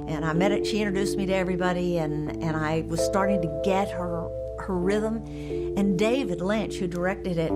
And I met it. She introduced me to everybody, and I was starting to get her rhythm. And David Lynch, who directed it,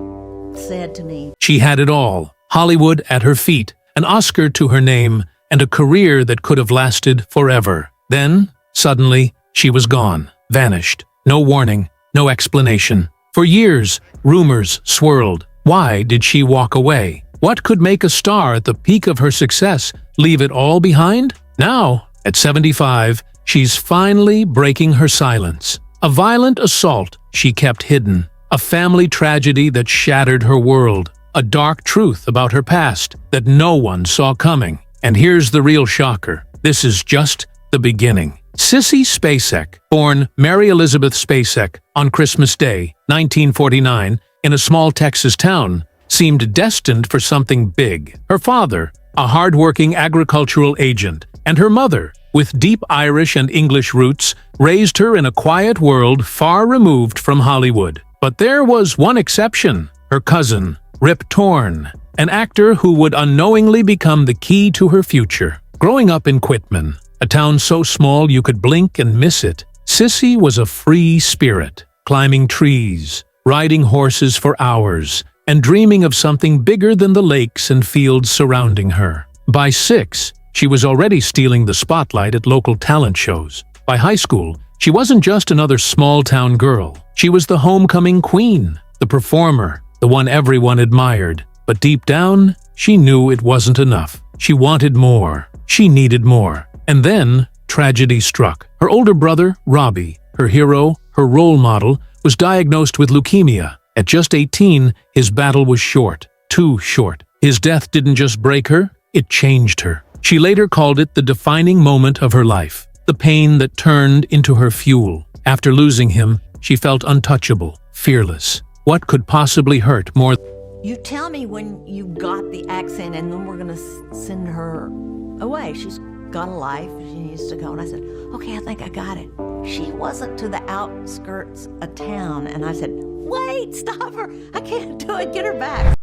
said to me, She had it all. Hollywood at her feet, an Oscar to her name, and a career that could have lasted forever. Then, suddenly, she was gone, vanished. No warning, no explanation. For years, rumors swirled. Why did she walk away? What could make a star at the peak of her success leave it all behind? Now, at 75, she's finally breaking her silence. A violent assault she kept hidden. A family tragedy that shattered her world. A dark truth about her past that no one saw coming. And here's the real shocker. This is just the beginning. Sissy Spacek, born Mary Elizabeth Spacek on Christmas Day, 1949, in a small Texas town, seemed destined for something big. Her father, a hard-working agricultural agent, and her mother, with deep Irish and English roots, raised her in a quiet world far removed from Hollywood. But there was one exception, her cousin, Rip Torn, an actor who would unknowingly become the key to her future. Growing up in Quitman, a town so small you could blink and miss it, Sissy was a free spirit, climbing trees, riding horses for hours, and dreaming of something bigger than the lakes and fields surrounding her. By 6, she was already stealing the spotlight at local talent shows. By high school, she wasn't just another small-town girl. She was the homecoming queen, the performer, the one everyone admired. But deep down, she knew it wasn't enough. She wanted more. She needed more. And then, tragedy struck. Her older brother, Robbie, her hero, her role model, was diagnosed with leukemia. At just 18, his battle was short. Too short. His death didn't just break her, it changed her. She later called it the defining moment of her life. The pain that turned into her fuel. After losing him, she felt untouchable, fearless. What could possibly hurt more? "You tell me when you got the accent, and then we're going to send her away. She's got a life. She needs to go." And I said, "Okay, I think I got it." She wasn't to the outskirts of town. And I said, "Wait, stop her. I can't do it. Get her back."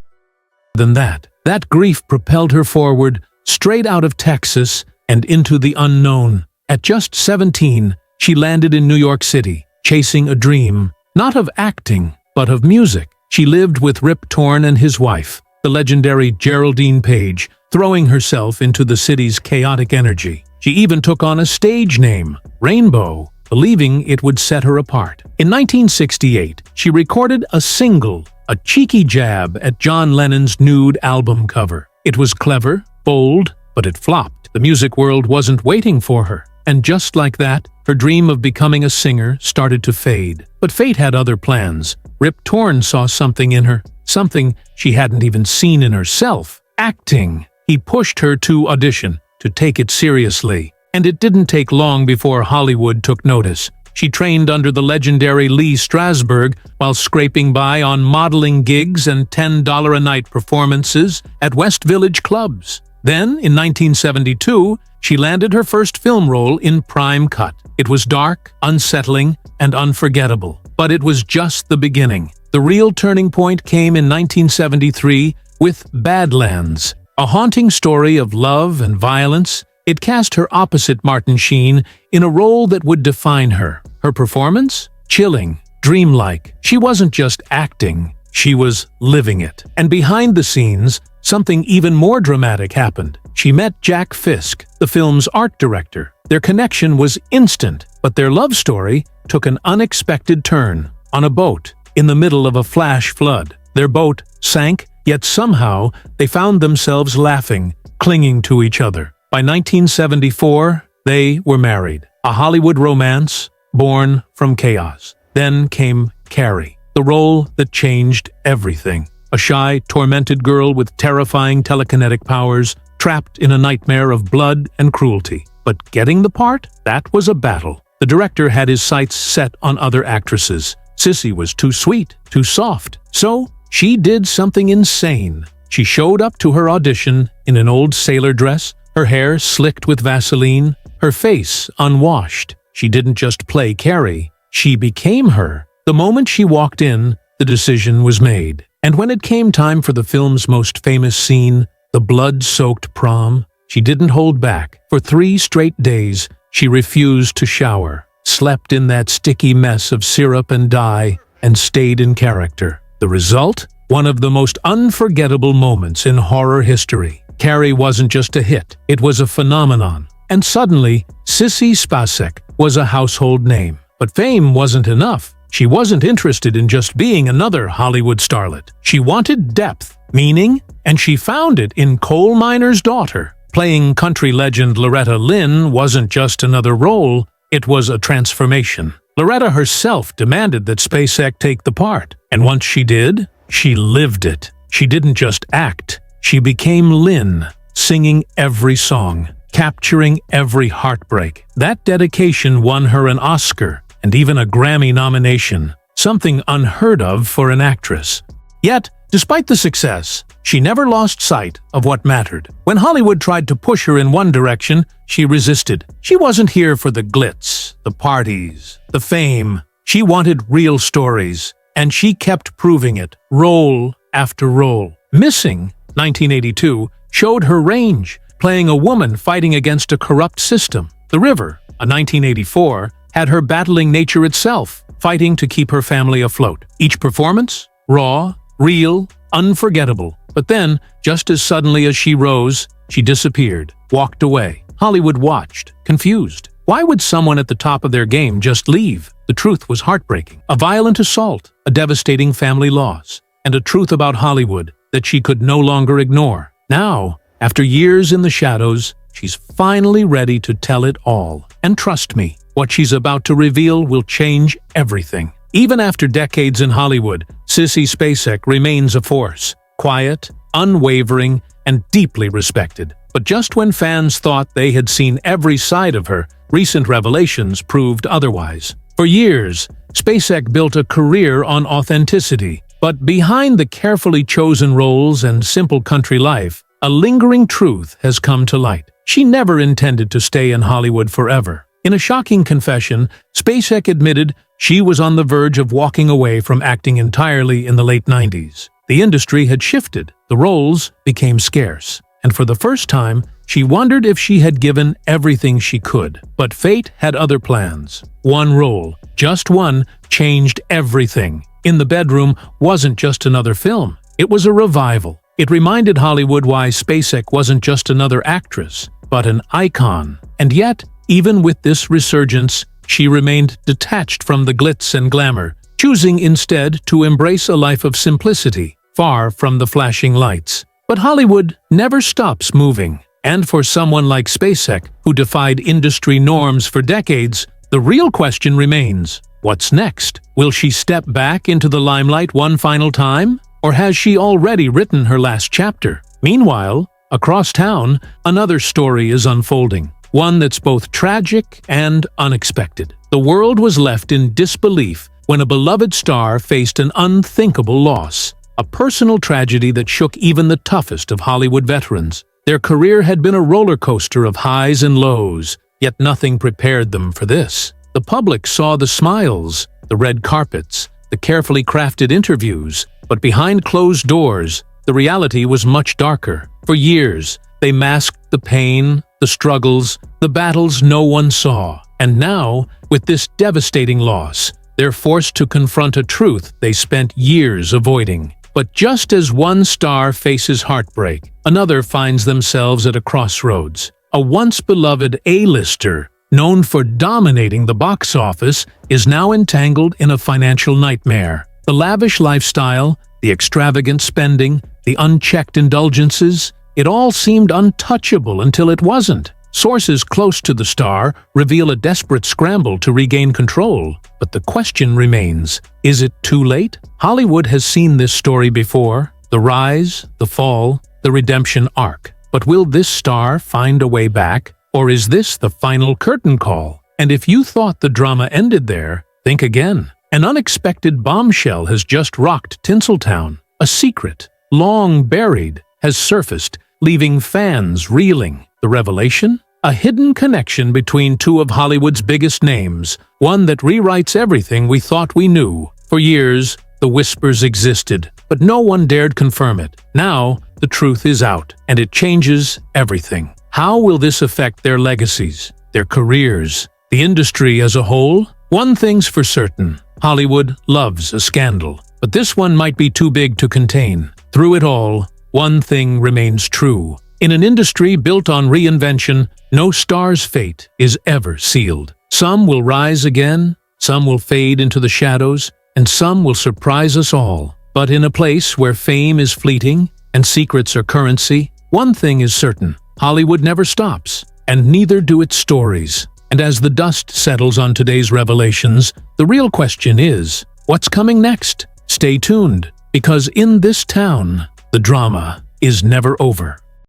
Than that grief propelled her forward, straight out of Texas and into the unknown. At just 17, she landed in New York City, chasing a dream, not of acting, but of music. She lived with Rip Torn and his wife, the legendary Geraldine Page, throwing herself into the city's chaotic energy. She even took on a stage name, Rainbow, believing it would set her apart. In 1968, she recorded a single, a cheeky jab at John Lennon's nude album cover. It was clever, bold, but it flopped. The music world wasn't waiting for her. And just like that, her dream of becoming a singer started to fade. But fate had other plans. Rip Torn saw something in her, something she hadn't even seen in herself. Acting. He pushed her to audition, to take it seriously. And it didn't take long before Hollywood took notice. She trained under the legendary Lee Strasberg while scraping by on modeling gigs and $10 a night performances at West Village clubs. Then, in 1972, she landed her first film role in Prime Cut. It was dark, unsettling, and unforgettable. But it was just the beginning. The real turning point came in 1973 with Badlands, a haunting story of love and violence. It cast her opposite Martin Sheen in a role that would define her. Her performance? Chilling, dreamlike. She wasn't just acting, she was living it. And behind the scenes, something even more dramatic happened. She met Jack Fisk, the film's art director. Their connection was instant, but their love story took an unexpected turn. On a boat, in the middle of a flash flood. Their boat sank, yet somehow they found themselves laughing, clinging to each other. By 1974, they were married. A Hollywood romance born from chaos. Then came Carrie, the role that changed everything. A shy, tormented girl with terrifying telekinetic powers, trapped in a nightmare of blood and cruelty. But getting the part? That was a battle. The director had his sights set on other actresses. Sissy was too sweet, too soft. So, she did something insane. She showed up to her audition in an old sailor dress, her hair slicked with Vaseline, her face unwashed. She didn't just play Carrie, she became her. The moment she walked in, the decision was made. And when it came time for the film's most famous scene, the blood-soaked prom, she didn't hold back. For 3 straight days, She refused to shower, slept in that sticky mess of syrup and dye, and stayed in character. The result? One of the most unforgettable moments in horror history. Carrie wasn't just a hit, it was a phenomenon. And suddenly, Sissy Spacek was a household name. But fame wasn't enough. She wasn't interested in just being another Hollywood starlet. She wanted depth, meaning, and she found it in Coal Miner's Daughter. Playing country legend Loretta Lynn wasn't just another role, it was a transformation. Loretta herself demanded that Spacek take the part, and once she did, she lived it. She didn't just act, she became Lynn, singing every song, capturing every heartbreak. That dedication won her an Oscar and even a Grammy nomination, something unheard of for an actress. Yet, despite the success, she never lost sight of what mattered. When Hollywood tried to push her in one direction, she resisted. She wasn't here for the glitz, the parties, the fame. She wanted real stories, and she kept proving it, role after role. Missing, 1982, showed her range, playing a woman fighting against a corrupt system. The River, a 1984, had her battling nature itself, fighting to keep her family afloat. Each performance? Raw, real, unforgettable. But then, just as suddenly as she rose, she disappeared, walked away. Hollywood watched, confused. Why would someone at the top of their game just leave? The truth was heartbreaking. A violent assault, a devastating family loss, and a truth about Hollywood that she could no longer ignore. Now, after years in the shadows, she's finally ready to tell it all. And trust me, what she's about to reveal will change everything. Even after decades in Hollywood, Sissy Spacek remains a force. Quiet, unwavering, and deeply respected. But just when fans thought they had seen every side of her, recent revelations proved otherwise. For years, Spacek built a career on authenticity. But behind the carefully chosen roles and simple country life, a lingering truth has come to light. She never intended to stay in Hollywood forever. In a shocking confession, Spacek admitted she was on the verge of walking away from acting entirely in the late 90s. The industry had shifted, the roles became scarce, and for the first time, she wondered if she had given everything she could. But fate had other plans. One role, just one, changed everything. In the Bedroom wasn't just another film, it was a revival. It reminded Hollywood why Spacek wasn't just another actress, but an icon. And yet, even with this resurgence, she remained detached from the glitz and glamour, choosing instead to embrace a life of simplicity, far from the flashing lights. But Hollywood never stops moving. And for someone like Spacek, who defied industry norms for decades, the real question remains, what's next? Will she step back into the limelight one final time? Or has she already written her last chapter? Meanwhile, across town, another story is unfolding. One that's both tragic and unexpected. The world was left in disbelief when a beloved star faced an unthinkable loss. A personal tragedy that shook even the toughest of Hollywood veterans. Their career had been a roller coaster of highs and lows, yet nothing prepared them for this. The public saw the smiles, the red carpets, the carefully crafted interviews, but behind closed doors, the reality was much darker. For years, they masked the pain, the struggles, the battles no one saw. And now, with this devastating loss, they're forced to confront a truth they spent years avoiding. But just as one star faces heartbreak, another finds themselves at a crossroads. A once beloved A-lister, known for dominating the box office, is now entangled in a financial nightmare. The lavish lifestyle, the extravagant spending, the unchecked indulgences, it all seemed untouchable until it wasn't. Sources close to the star reveal a desperate scramble to regain control. But the question remains, is it too late? Hollywood has seen this story before, the rise, the fall, the redemption arc. But will this star find a way back? Or is this the final curtain call? And if you thought the drama ended there, think again. An unexpected bombshell has just rocked Tinseltown. A secret, long buried, has surfaced, leaving fans reeling. The revelation? A hidden connection between two of Hollywood's biggest names, one that rewrites everything we thought we knew. For years, the whispers existed, but no one dared confirm it. Now, the truth is out, and it changes everything. How will this affect their legacies? their careers, the industry as a whole. One thing's for certain: Hollywood loves a scandal. But this one might be too big to contain. Through it all, one thing remains true. In an industry built on reinvention, no star's fate is ever sealed. Some will rise again, some will fade into the shadows, and some will surprise us all. But in a place where fame is fleeting and secrets are currency, one thing is certain: Hollywood never stops, and neither do its stories. And as the dust settles on today's revelations, the real question is, what's coming next? Stay tuned, because in this town, the drama is never over.